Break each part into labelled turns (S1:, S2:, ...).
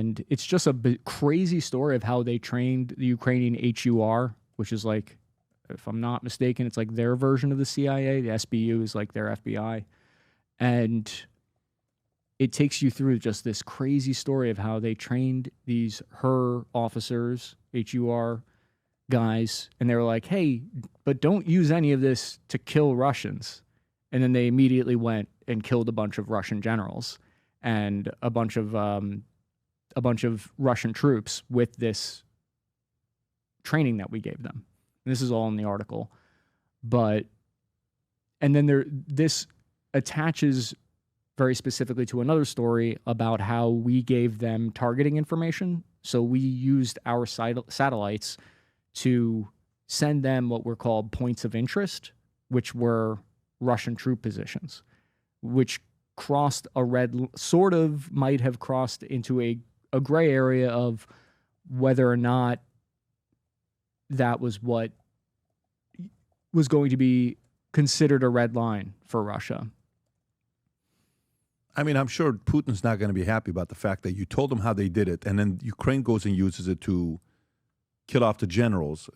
S1: And it's just a crazy story of how they trained the Ukrainian HUR, which is like, if I'm not mistaken, it's like their version of the CIA. The SBU is like their FBI. And it takes you through just this crazy story of how they trained these HUR officers, HUR guys, and they were like, hey, but don't use any of this to kill Russians. And then they immediately went and killed a bunch of Russian generals and a bunch of Russian troops with this training that we gave them. And this is all in the article. But, and then this attaches very specifically to another story about how we gave them targeting information. So we used our satellites to send them what were called points of interest, which were Russian troop positions, which crossed a sort of might have crossed into a gray area of whether or not that was what was going to be considered a red line for Russia.
S2: I mean, I'm sure Putin's not going to be happy about the fact that you told him how they did it, and then Ukraine goes and uses it to kill off the generals.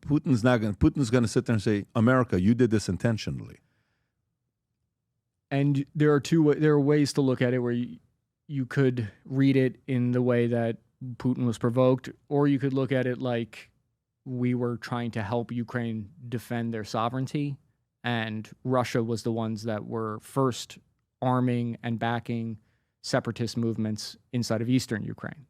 S2: Putin's going to sit there and say, America, you did this intentionally.
S1: And there are ways to look at it where you could read it in the way that Putin was provoked, or you could look at it like we were trying to help Ukraine defend their sovereignty, and Russia was the ones that were first arming and backing separatist movements inside of eastern Ukraine.